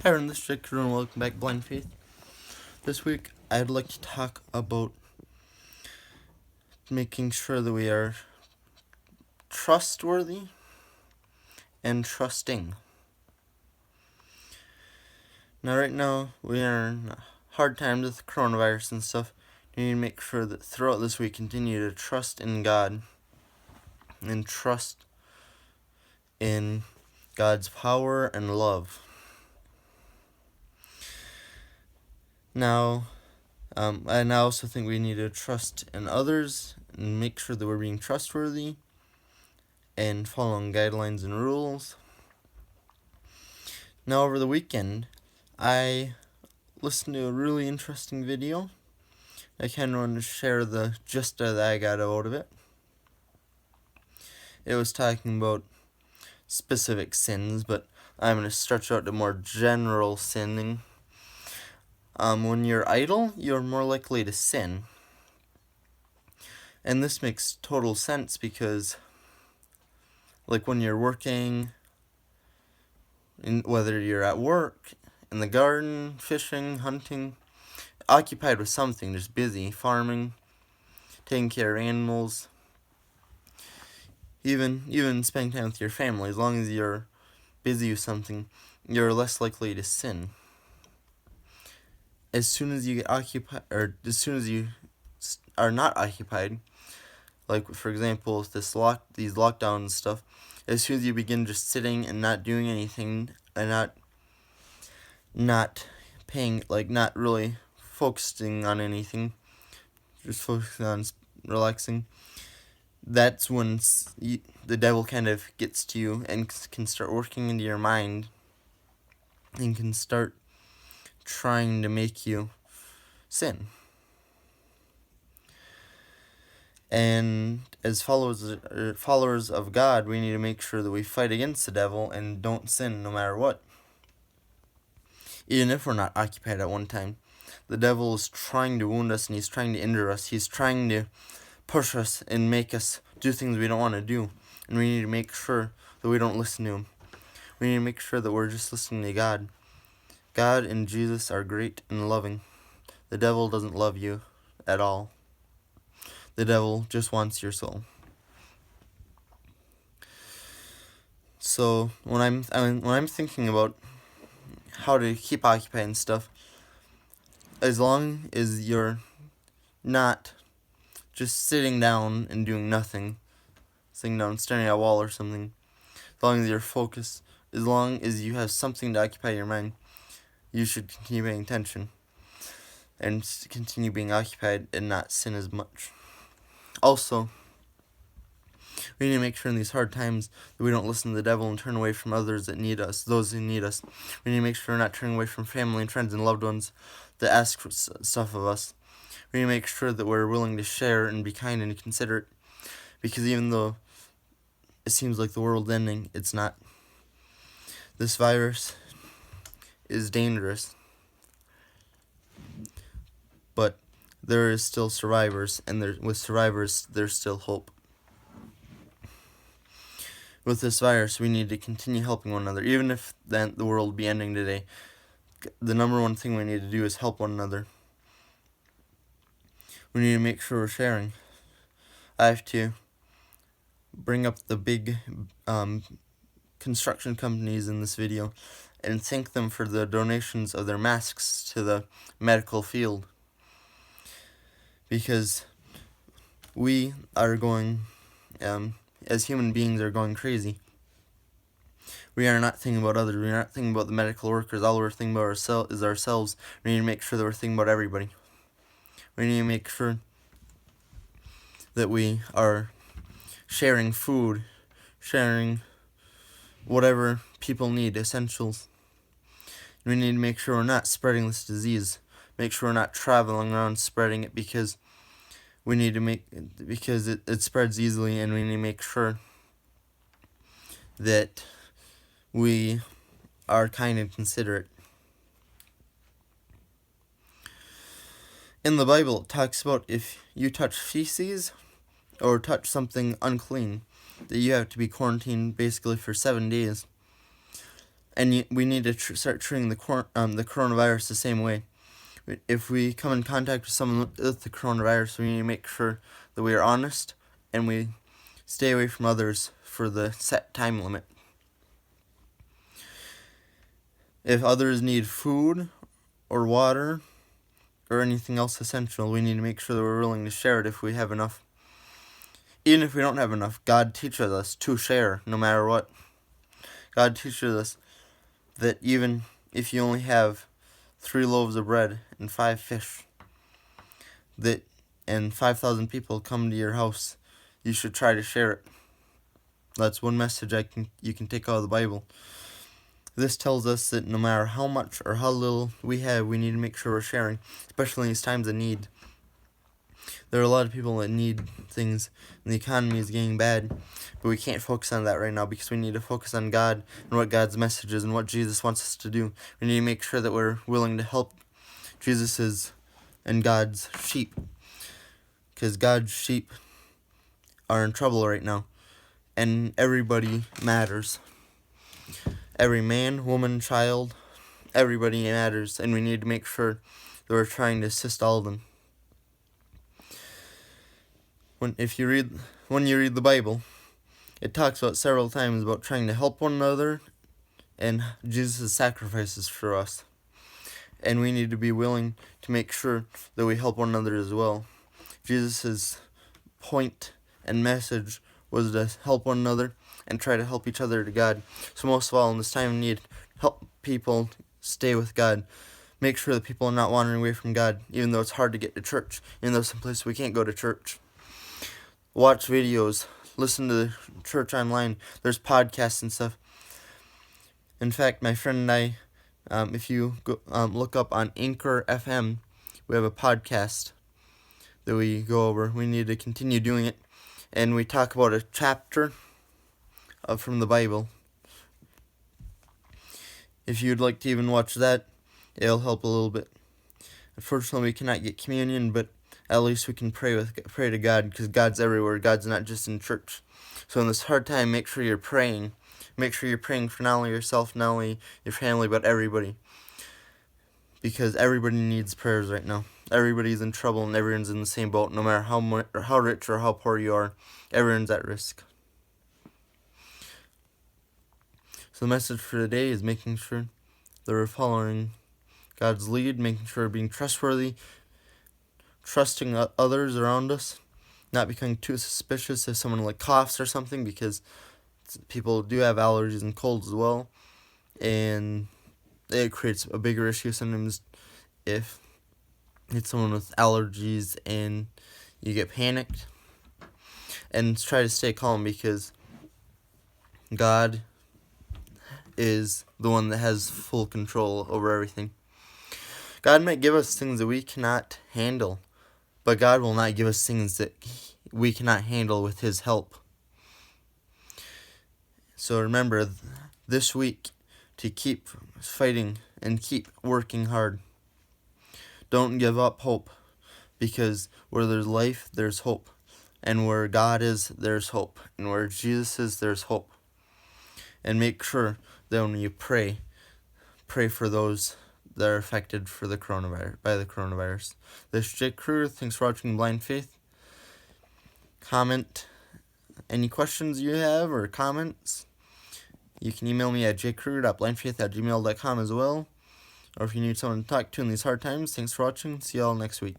Hi everyone, this is Jake and welcome back to Blind Faith. This week I'd like to talk about making sure that we are trustworthy and trusting. Now right now we are in hard times with coronavirus and stuff. We need to make sure that throughout this week continue to trust in God and trust in God's power and love. Now, and I also think we need to trust in others and make sure that we're being trustworthy and following guidelines and rules. Now, over the weekend, I listened to a really interesting video. I kind of want to share the gist that I got out of it. It was talking about specific sins, but I'm going to stretch out to more general sinning. When you're idle, you're more likely to sin. And this makes total sense because, like, when you're working, whether you're at work, in the garden, fishing, hunting, occupied with something, just busy, farming, taking care of animals, even spending time with your family, as long as you're busy with something, you're less likely to sin. As soon as you get occupied, or as soon as you are not occupied, like for example these lockdowns and stuff, as soon as you begin just sitting and not doing anything and not paying, like not really focusing on anything, just focusing on relaxing, that's when the devil kind of gets to you and can start working into your mind and can start trying to make you sin. And as followers of God, we need to make sure that we fight against the devil and don't sin no matter what. Even if we're not occupied at one time, the devil is trying to wound us and he's trying to injure us. He's trying to push us and make us do things we don't want to do. And we need to make sure that we don't listen to him. We need to make sure that we're just listening to God. God and Jesus are great and loving. The devil doesn't love you at all. The devil just wants your soul. So when I'm thinking about how to keep occupied and stuff, as long as you're not just sitting down and doing nothing, sitting down staring at a wall or something, as long as you're focused, as long as you have something to occupy your mind, you should continue paying attention and continue being occupied and not sin as much. Also, we need to make sure in these hard times that we don't listen to the devil and turn away from others that need us, those who need us. We need to make sure we're not turning away from family and friends and loved ones that ask for stuff of us. We need to make sure that we're willing to share and be kind and considerate, because even though it seems like the world's ending, it's not. This virus is dangerous, but there is still survivors, and with survivors, there's still hope. With this virus, we need to continue helping one another. Even if the world be ending today, the number one thing we need to do is help one another. We need to make sure we're sharing. I have to bring up the big construction companies in this video and thank them for the donations of their masks to the medical field, because we are going, as human beings, are going crazy. We are not thinking about others. We are not thinking about the medical workers. All we're thinking about is ourselves. We need to make sure that we're thinking about everybody. We need to make sure that we are sharing food, sharing whatever people need, essentials. We need to make sure we're not spreading this disease. Make sure we're not traveling around spreading it, because it spreads easily, and we need to make sure that we are kind and considerate. In the Bible, it talks about if you touch feces or touch something unclean, that you have to be quarantined basically for 7 days. And we need to start treating the coronavirus the same way. If we come in contact with someone with the coronavirus, we need to make sure that we are honest and we stay away from others for the set time limit. If others need food or water or anything else essential, we need to make sure that we're willing to share it if we have enough. Even if we don't have enough, God teaches us to share no matter what. God teaches us that even if you only have 3 loaves of bread and 5 fish, and 5,000 people come to your house, you should try to share it. That's one message you can take out of the Bible. This tells us that no matter how much or how little we have, we need to make sure we're sharing, especially in these times of need. There are a lot of people that need things, and the economy is getting bad, but we can't focus on that right now because we need to focus on God and what God's message is and what Jesus wants us to do. We need to make sure that we're willing to help Jesus's and God's sheep, because God's sheep are in trouble right now, and everybody matters. Every man, woman, child, everybody matters, and we need to make sure that we're trying to assist all of them. When you read the Bible, it talks about several times about trying to help one another and Jesus' sacrifices for us. And we need to be willing to make sure that we help one another as well. Jesus' point and message was to help one another and try to help each other to God. So most of all, in this time of need, help people stay with God. Make sure that people are not wandering away from God, even though it's hard to get to church, even though some places we can't go to church. Watch videos, listen to the church online. There's podcasts and stuff. In fact, my friend and I, if you go, look up on Anchor FM, we have a podcast that we go over. We need to continue doing it. And we talk about a chapter from the Bible. If you'd like to even watch that, it'll help a little bit. Unfortunately, we cannot get communion, but at least we can pray to God, because God's everywhere. God's not just in church. So in this hard time, make sure you're praying. Make sure you're praying for not only yourself, not only your family, but everybody. Because everybody needs prayers right now. Everybody's in trouble and everyone's in the same boat. No matter how rich or how poor you are, everyone's at risk. So the message for today is making sure that we're following God's lead, making sure we're being trustworthy, trusting others around us, not becoming too suspicious if someone coughs or something, because people do have allergies and colds as well, and it creates a bigger issue sometimes if it's someone with allergies and you get panicked. And try to stay calm, because God is the one that has full control over everything. God might give us things that we cannot handle, but God will not give us things that we cannot handle with His help. So remember this week to keep fighting and keep working hard. Don't give up hope, because where there's life, there's hope. And where God is, there's hope. And where Jesus is, there's hope. And make sure that when you pray for those that are affected by the coronavirus. This is Jake Kruger. Thanks for watching Blind Faith. Comment any questions you have or comments. You can email me at jakekruger.blindfaith@gmail.com as well. Or if you need someone to talk to in these hard times, thanks for watching. See y'all next week.